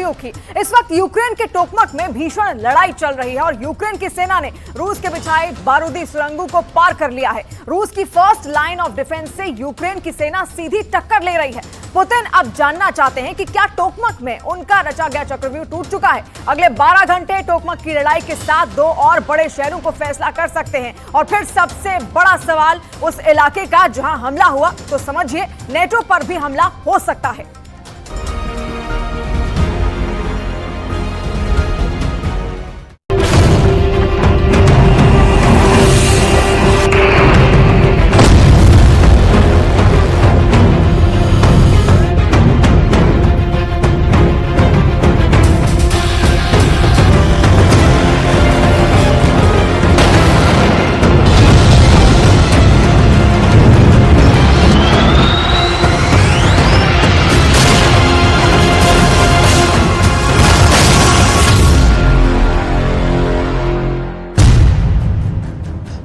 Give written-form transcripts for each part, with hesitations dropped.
सदियों की। इस वक्त यूक्रेन के टोकमक में भीषण लड़ाई चल रही है और यूक्रेन की सेना ने रूस के बिछाए बारूदी सुरंगों को पार कर लिया है। रूस की फर्स्ट लाइन ऑफ डिफेंस से यूक्रेन की सेना सीधी टक्कर ले रही है। पुतिन अब जानना चाहते हैं कि क्या टोकमक में उनका रचा गया चक्रव्यूह टूट चुका है। अगले 12 घंटे टोकमक की लड़ाई के साथ 2 और बड़े शहरों को फैसला कर सकते हैं। और फिर सबसे बड़ा सवाल उस इलाके का जहां हमला हुआ, तो समझिए नेटो पर भी हमला हो सकता है।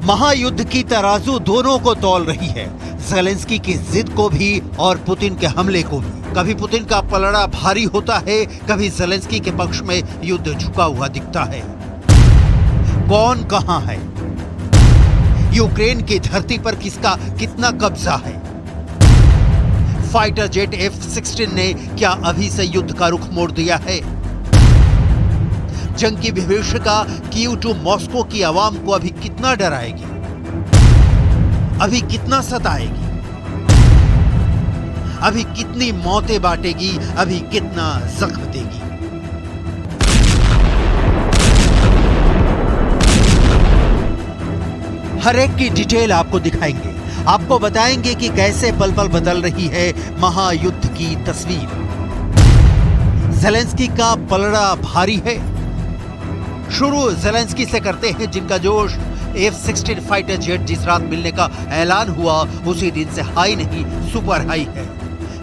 महायुद्ध की तराजू दोनों को तौल रही है, ज़ेलेंस्की की जिद को भी और पुतिन के हमले को भी। कभी पुतिन का पलड़ा भारी होता है, कभी ज़ेलेंस्की के पक्ष में युद्ध झुका हुआ दिखता है। कौन कहां है? यूक्रेन की धरती पर किसका कितना कब्जा है? फाइटर जेट F-16 ने क्या अभी से युद्ध का रुख मोड़ दिया है? जंग की विभीषिका कीव टू मॉस्को की आवाम को अभी कितना डराएगी, अभी कितना सताएगी, अभी कितनी मौतें बांटेगी, अभी कितना जख्म देगी। हर एक की डिटेल आपको दिखाएंगे, आपको बताएंगे कि कैसे पल पल बदल रही है महायुद्ध की तस्वीर। ज़ेलेंस्की का पलड़ा भारी है। शुरू ज़ेलेंस्की से करते हैं, जिनका जोश F-16 फाइटर जेट जिस रात मिलने का ऐलान हुआ उसी दिन से हाई नहीं सुपर हाई है।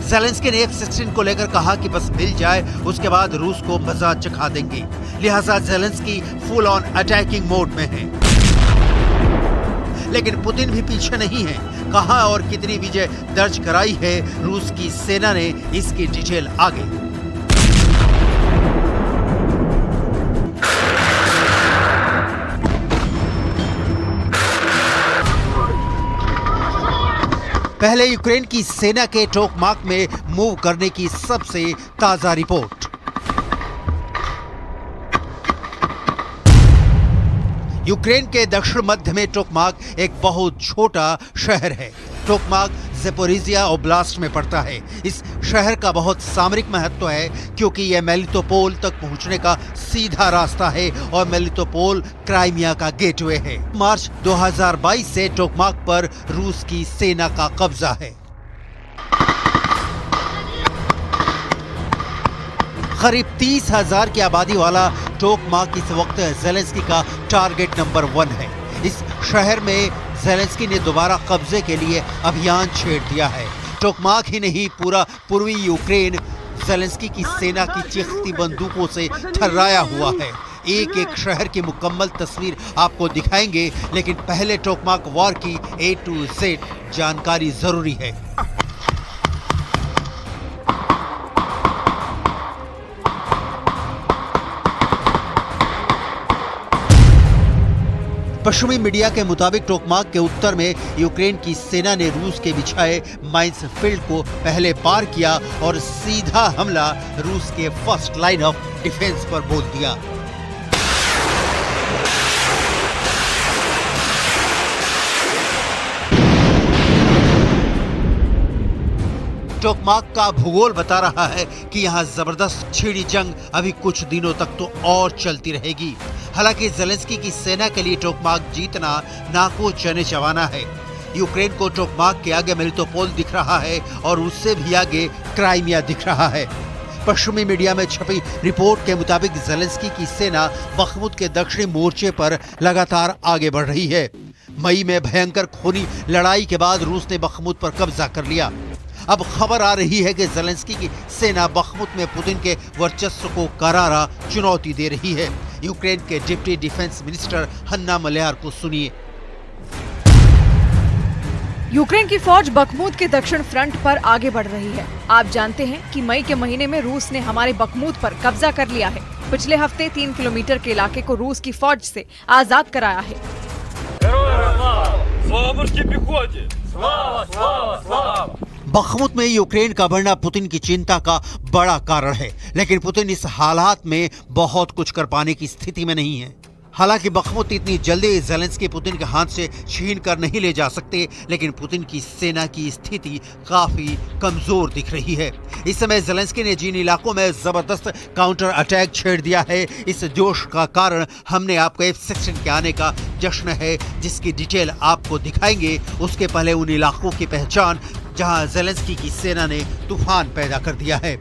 ज़ेलेंस्की ने F-16 को लेकर कहा कि बस मिल जाए, उसके बाद रूस को मजा चखा देंगे। लिहाजा Zelensky full on attacking mode में है। लेकिन पुतिन भी पीछे नहीं है। कहां और कितनी विजय दर्ज कराई है रूस की सेना ने, इसकी डिटेल आगे। पहले यूक्रेन की सेना के टोकमाक में मूव करने की सबसे ताजा रिपोर्ट। यूक्रेन के दक्षिण मध्य में टोकमाक एक बहुत छोटा शहर है। टोकमाक ज़ेपोरिजिया ओब्लास्ट में पड़ता है। इस शहर का बहुत सामरिक महत्व है क्योंकि यह मेलिटोपोल तक पहुंचने का सीधा रास्ता है और मेलिटोपोल क्राइमिया का गेटवे है। मार्च 2022 से टोकमाक पर रूस की सेना का कब्जा है। करीब 30,000 की आबादी वाला टोकमाक इस वक्त ज़ेलेंस्की का टारगेट नंबर 1 है। इस शहर में ज़ेलेंस्की ने दोबारा कब्जे के लिए अभियान छेड़ दिया है। टोकमाक ही नहीं, पूरा पूर्वी यूक्रेन ज़ेलेंस्की की सेना की चीखती बंदूकों से थर्राया हुआ है। एक एक शहर की मुकम्मल तस्वीर आपको दिखाएंगे, लेकिन पहले टोकमाक वॉर की A to Z जानकारी जरूरी है। पश्चिमी मीडिया के मुताबिक टोकमाक के उत्तर में यूक्रेन की सेना ने रूस के बिछाए माइंस फील्ड को पहले पार किया और सीधा हमला रूस के फर्स्ट लाइन ऑफ डिफेंस पर बोल दिया। टोकमाक का भूगोल बता रहा है कि यहाँ जबरदस्त छिड़ी जंग अभी कुछ दिनों तक तो और चलती रहेगी। हालांकि ज़ेलेंस्की की सेना के लिए टोकमाक जीतना नाको चने चबाना है। यूक्रेन को टोकमाक के आगे मेलिटोपोल दिख रहा है और उससे भी आगे क्राइमिया दिख रहा है। पश्चिमी मीडिया में छपी रिपोर्ट के मुताबिक ज़ेलेंस्की की सेना बखमुत के दक्षिणी मोर्चे पर लगातार आगे बढ़ रही है। मई में भयंकर खूनी लड़ाई के बाद रूस ने बखमुत पर कब्जा कर लिया। अब खबर आ रही है कि ज़ेलेंस्की की सेना बखमुत में पुतिन के वर्चस्व को करारा चुनौती दे रही है। यूक्रेन के डिप्टी डिफेंस मिनिस्टर हन्ना मल्यार को सुनिए। यूक्रेन की फौज बखमूत के दक्षिण फ्रंट पर आगे बढ़ रही है। आप जानते हैं कि मई के महीने में रूस ने हमारे बखमूत पर कब्जा कर लिया है। पिछले हफ्ते 3 किलोमीटर के इलाके को रूस की फौज से आजाद कराया है। बखमुत में यूक्रेन का बढ़ना पुतिन की चिंता का बड़ा कारण है, लेकिन पुतिन इस हालात में बहुत कुछ कर पाने की स्थिति में नहीं है। हालांकि बखमुत इतनी जल्दी ज़ेलेंस्की पुतिन के हाथ से छीन कर नहीं ले जा सकते, लेकिन पुतिन की सेना की स्थिति काफी कमजोर दिख रही है। इस समय ज़ेलेंस्की ने जिन इलाकों में जबरदस्त काउंटर अटैक छेड़ दिया है, इस जोश का कारण हमने आपको F-16 के आने का जश्न है, जिसकी डिटेल आपको दिखाएंगे। उसके पहले उन इलाकों की पहचान जहां ज़ेलेंस्की की सेना ने तूफान पैदा कर दिया है।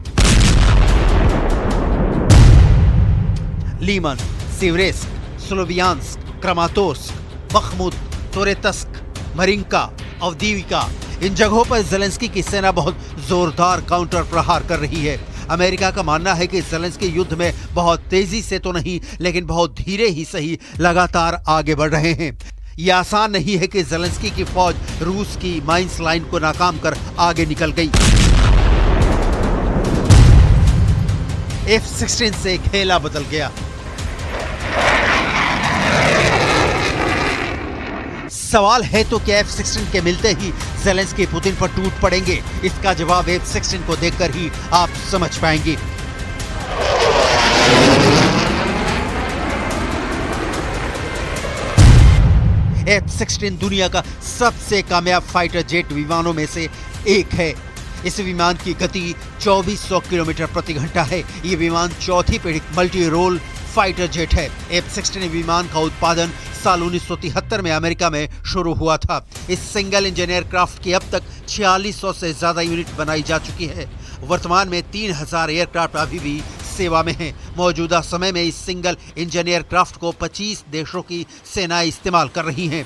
Lehman, सिवरेस्क, Sloviansk, Kramatorsk, Bakhmut, तोरेत्स्क, Marinka, अवदीविका, इन जगहों पर ज़ेलेंस्की की सेना बहुत जोरदार काउंटर प्रहार कर रही है। अमेरिका का मानना है कि ज़ेलेंस्की युद्ध में बहुत तेजी से तो नहीं, लेकिन बहुत धीरे ही सही लगातार आगे बढ़ रहे हैं। यह आसान नहीं है कि ज़ेलेंस्की की फौज रूस की माइंस लाइन को नाकाम कर आगे निकल गई। F-16 से खेला बदल गया। सवाल है तो क्या F-16 के मिलते ही ज़ेलेंस्की पुतिन पर टूट पड़ेंगे? इसका जवाब F-16 को देखकर ही आप समझ पाएंगे। F-16 दुनिया का सबसे कामयाब फाइटर जेट विमानों में से एक है। इस विमान की गति 2400 किलोमीटर प्रति घंटा है। ये विमान चौथी पीढ़ी मल्टी रोल फाइटर जेट है। F-16 विमान का उत्पादन साल 1973 में अमेरिका में शुरू हुआ था। इस सिंगल इंजन एयरक्राफ्ट की अब तक 4600 से ज्यादा यूनिट बनाई जा चुकी है। वर्तमान में 3000 एयरक्राफ्ट अभी भी सेवा में हैं। मौजूदा समय में इस सिंगल इंजन एयरक्राफ्ट को 25 देशों की सेनाएं इस्तेमाल कर रही हैं।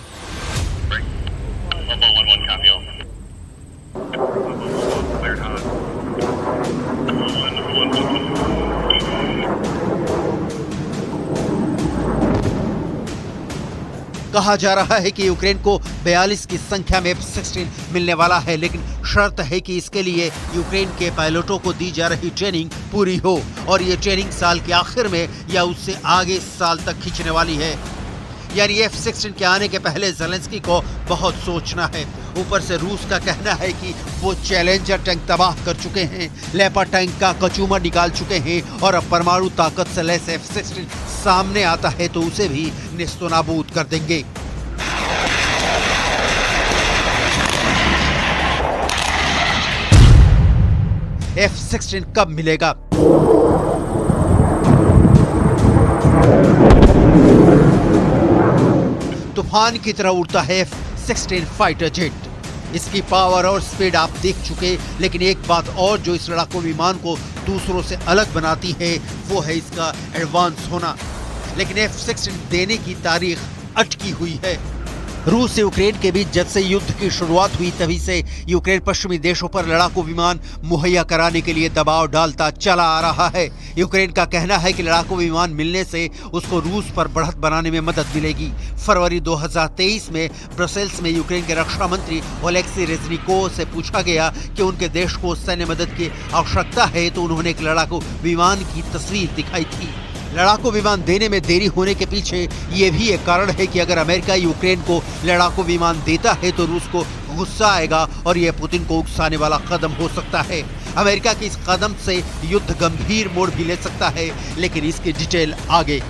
कहा जा रहा है कि यूक्रेन को 42 की संख्या में F-16 मिलने वाला है, लेकिन शर्त है कि इसके लिए यूक्रेन के पायलटों को दी जा रही ट्रेनिंग पूरी हो, और ये ट्रेनिंग साल के आखिर में या उससे आगे साल तक खींचने वाली है। यानी F-16 के आने के पहले ज़ेलेंस्की को बहुत सोचना है। ऊपर से रूस का कहना है कि वो चैलेंजर टैंक तबाह कर चुके हैं, लेपर्ड टैंक का कचूमर निकाल चुके हैं, और अब परमाणु ताकत से लैस F-16 सामने आता है तो उसे भी नेस्तनाबूद कर देंगे। F-16 कब मिलेगा? तूफान की तरह उड़ता है F-16 फाइटर जेट। इसकी पावर और स्पीड आप देख चुके, लेकिन एक बात और जो इस लड़ाकू विमान को दूसरों से अलग बनाती है वो है इसका एडवांस होना। लेकिन F-16 देने की तारीख अटकी हुई है। रूस से यूक्रेन के बीच जब से युद्ध की शुरुआत हुई तभी से यूक्रेन पश्चिमी देशों पर लड़ाकू विमान मुहैया कराने के लिए दबाव डालता चला आ रहा है। यूक्रेन का कहना है कि लड़ाकू विमान मिलने से उसको रूस पर बढ़त बनाने में मदद मिलेगी। फरवरी 2023 में ब्रसेल्स में यूक्रेन के रक्षा मंत्री ओलेक्सी रेजनिकोव से पूछा गया कि उनके देश को सैन्य मदद की आवश्यकता है, तो उन्होंने एक लड़ाकू विमान की तस्वीर दिखाई थी। लड़ाकू विमान देने में देरी होने के पीछे ये भी एक कारण है कि अगर अमेरिका यूक्रेन को लड़ाकू विमान देता है तो रूस को गुस्सा आएगा और यह पुतिन को उकसाने वाला कदम हो सकता है। अमेरिका के इस कदम से युद्ध गंभीर मोड़ भी ले सकता है, लेकिन इसकी डिटेल आगे।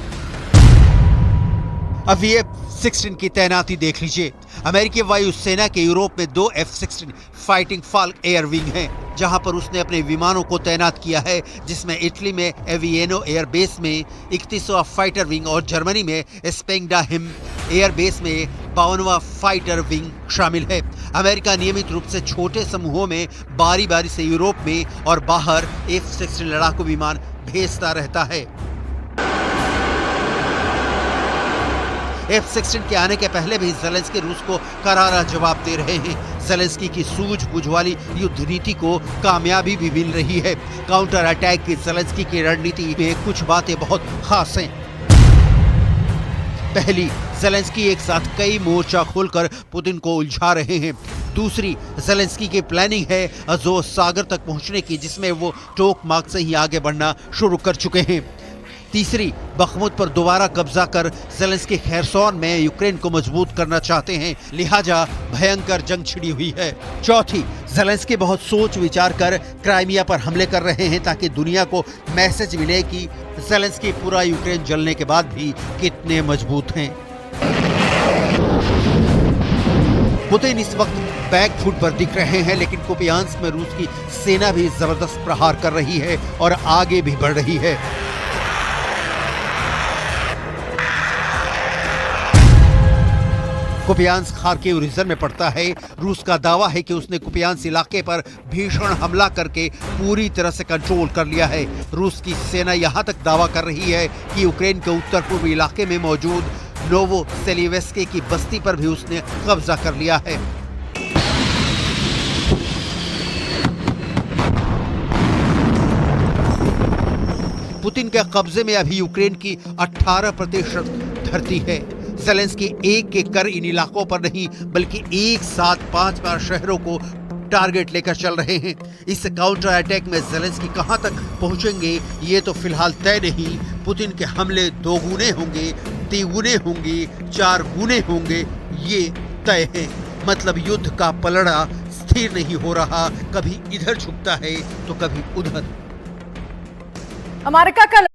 अब ये F-16 की तैनाती देख लीजिए। अमेरिकी वायुसेना के यूरोप में 2 F-16 fighting Falk air wing हैं, जहां पर उसने अपने विमानों को तैनात किया है, जिसमें इटली में एविएनो एयर बेस में 31वां फाइटर विंग और जर्मनी में स्पेंगडाहिम एयर बेस में 52वां फाइटर विंग शामिल है। अमेरिका नियमित रूप से छोटे समूहों में बारी बारी से यूरोप में और बाहर F-16 लड़ाकू विमान भेजता रहता है। F-16 के आने के पहले भी ज़ेलेंस्की रूस को करारा जवाब दे रहे हैं। ज़ेलेंस्की की सूझबूझ वाली युद्ध नीति को कामयाबी भी मिल रही है। काउंटर अटैक की ज़ेलेंस्की की रणनीति में कुछ बातें बहुत खास हैं। पहली, ज़ेलेंस्की एक साथ कई मोर्चा खोलकर पुतिन को उलझा रहे हैं। दूसरी ज़ेलेंस्की की प्लानिंग है अज़ोव सागर तक पहुंचने की, जिसमें वो टोकमाक से ही आगे बढ़ना शुरू कर चुके हैं। तीसरी, बखमुत पर दोबारा कब्जा कर ज़ेलेंस्की खैरसौन में यूक्रेन को मजबूत करना चाहते हैं, लिहाजा भयंकर जंग छिड़ी हुई है। चौथी, ज़ेलेंस्की बहुत सोच विचार कर क्राइमिया पर हमले कर रहे हैं ताकि दुनिया को मैसेज मिले कि ज़ेलेंस्की पूरा यूक्रेन जलने के बाद भी कितने मजबूत हैं। पुतिन इस वक्त बैक फुट पर दिख रहे हैं, लेकिन कुपियांस्क में रूस की सेना भी जबरदस्त प्रहार कर रही है और आगे भी बढ़ रही है। कुपियांस्क खार्किव रीजन में पड़ता है। रूस का दावा है कि उसने कुपियांस्क इलाके पर भीषण हमला करके पूरी तरह से कंट्रोल कर लिया है। रूस की सेना यहां तक दावा कर रही है कि यूक्रेन के उत्तर पूर्वी इलाके में मौजूद नोवोसेलिवेस्की की बस्ती पर भी उसने कब्जा कर लिया है। पुतिन के कब्जे में अभी यूक्रेन की 18% धरती है। ज़ेलेंस्की एक एक कर इन इलाकों पर नहीं बल्कि एक साथ 5 शहरों को टारगेट लेकर चल रहे हैं। इस काउंटर अटैक में ज़ेलेंस्की कहां तक पहुंचेंगे ये तो फिलहाल तय नहीं। पुतिन के हमले 2 गुने होंगे, 3 गुने होंगे, 4 गुने होंगे, ये तय है। मतलब युद्ध का पलड़ा स्थिर नहीं हो रहा, कभी इधर झुकता है तो कभी उधर। अमेरिका का